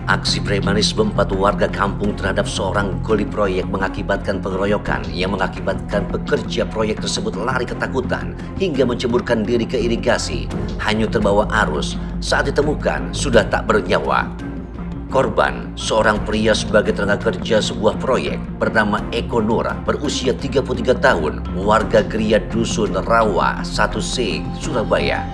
Aksi premanisme 4 warga kampung terhadap seorang kuli proyek mengakibatkan pengeroyokan yang mengakibatkan pekerja proyek tersebut lari ketakutan hingga menceburkan diri ke irigasi, hanyut terbawa arus. Saat ditemukan sudah tak bernyawa. Korban, seorang pria sebagai tenaga kerja sebuah proyek bernama Eko Nur, berusia 33 tahun, warga Geria Dusun Rawa 1C, Surabaya.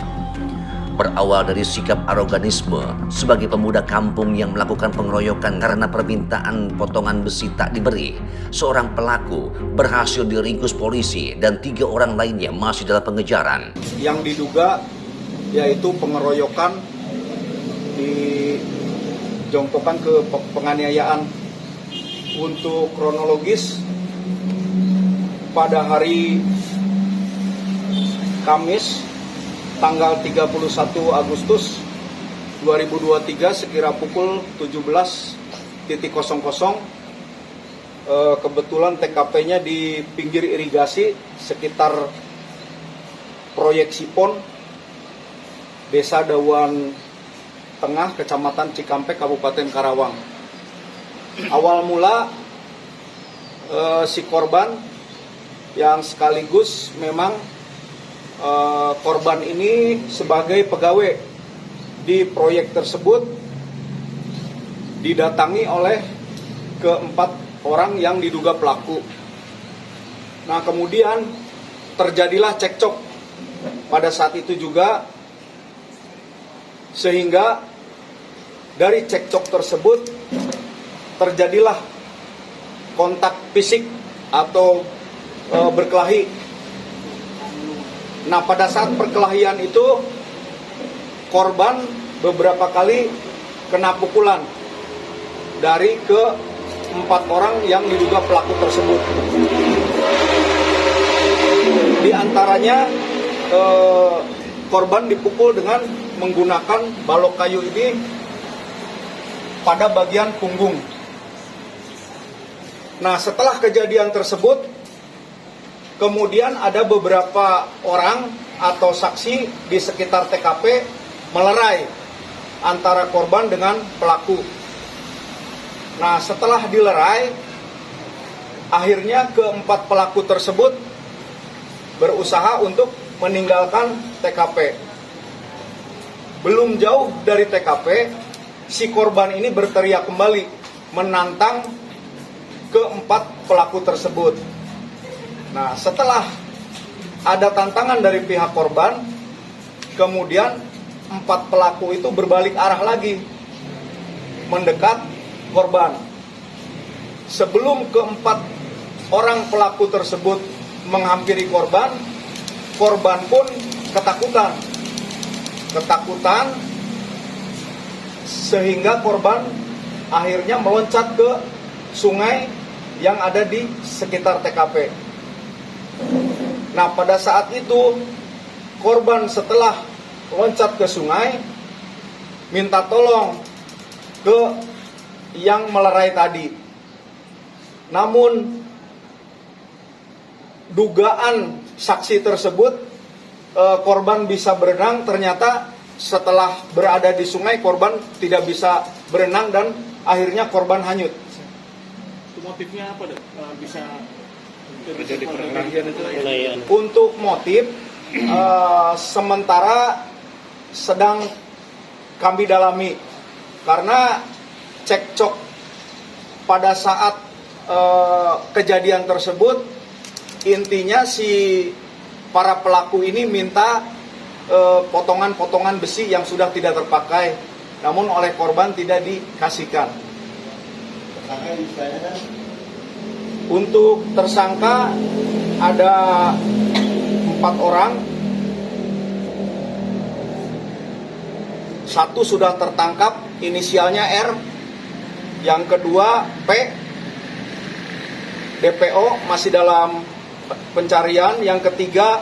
Berawal dari sikap aroganisme sebagai pemuda kampung yang melakukan pengeroyokan karena permintaan potongan besi tak diberi, seorang pelaku berhasil diringkus polisi dan 3 orang lainnya masih dalam pengejaran. Yang diduga yaitu pengeroyokan dijongkokkan ke penganiayaan. Untuk kronologis, pada hari Kamis tanggal 31 Agustus 2023 sekira pukul 17.00 kebetulan TKP-nya di pinggir irigasi sekitar proyek Sipon, Desa Dawan Tengah, Kecamatan Cikampek, Kabupaten Karawang. Awal mula si korban yang sekaligus memang korban ini sebagai pegawai di proyek tersebut didatangi oleh ke-4 orang yang diduga pelaku. Nah, kemudian terjadilah cekcok pada saat itu juga, sehingga dari cekcok tersebut terjadilah kontak fisik atau berkelahi. Nah, pada saat perkelahian itu korban beberapa kali kena pukulan dari ke-4 orang yang diduga pelaku tersebut. Di antaranya korban dipukul dengan menggunakan balok kayu ini pada bagian punggung. Nah, setelah kejadian tersebut, kemudian ada beberapa orang atau saksi di sekitar TKP melerai antara korban dengan pelaku. Nah, setelah dilerai, akhirnya ke-4 pelaku tersebut berusaha untuk meninggalkan TKP. Belum jauh dari TKP, si korban ini berteriak kembali, menantang ke-4 pelaku tersebut. Nah, setelah ada tantangan dari pihak korban, kemudian 4 pelaku itu berbalik arah lagi, mendekat korban. Sebelum ke-4 orang pelaku tersebut menghampiri korban, korban pun ketakutan sehingga korban akhirnya meloncat ke sungai yang ada di sekitar TKP. Nah, pada saat itu korban setelah loncat ke sungai minta tolong ke yang melerai tadi. Namun dugaan saksi tersebut korban bisa berenang, ternyata setelah berada di sungai korban tidak bisa berenang dan akhirnya korban hanyut. Motifnya apa, Dok? Bisa terjadi perkelahian itu? Untuk motif sementara sedang kami dalami, karena cekcok pada saat kejadian tersebut, intinya si para pelaku ini minta potongan-potongan besi yang sudah tidak terpakai, namun oleh korban tidak dikasihkan. Untuk tersangka ada 4 orang. 1 sudah tertangkap, inisialnya R. Yang kedua P, DPO masih dalam pencarian. Yang ketiga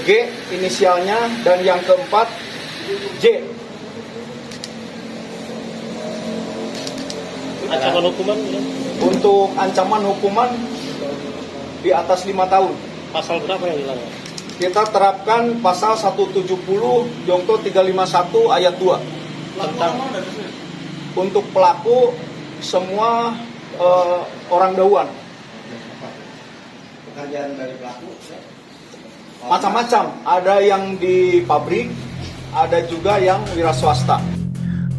G inisialnya, dan yang keempat J. Ancaman hukuman? Untuk ancaman hukuman di atas 5 tahun. Pasal berapa yang dilanggar? Kita terapkan pasal 170 Jongto 351 ayat 2. Tentang Untuk pelaku semua orang Dauan. Pekerjaan dari pelaku Macam-macam, ada yang di pabrik, ada juga yang wira swasta.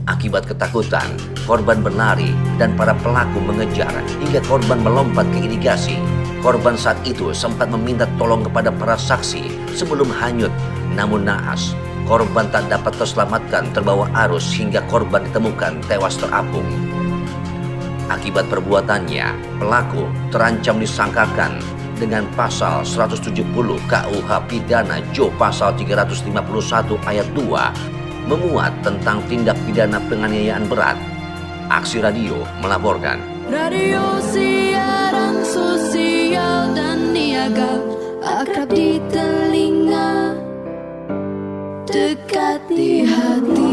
Akibat ketakutan, korban berlari dan para pelaku mengejar hingga korban melompat ke irigasi. Korban saat itu sempat meminta tolong kepada para saksi sebelum hanyut. Namun naas, korban tak dapat terselamatkan terbawa arus hingga korban ditemukan tewas terapung. Akibat perbuatannya, pelaku terancam disangkakan dengan pasal 170 KUH Pidana Jo pasal 351 ayat 2 memuat tentang tindak pidana penganiayaan berat. Aksi Radio melaporkan. Radio siaran sosial dan niaga, akrab di telinga, dekat di hati.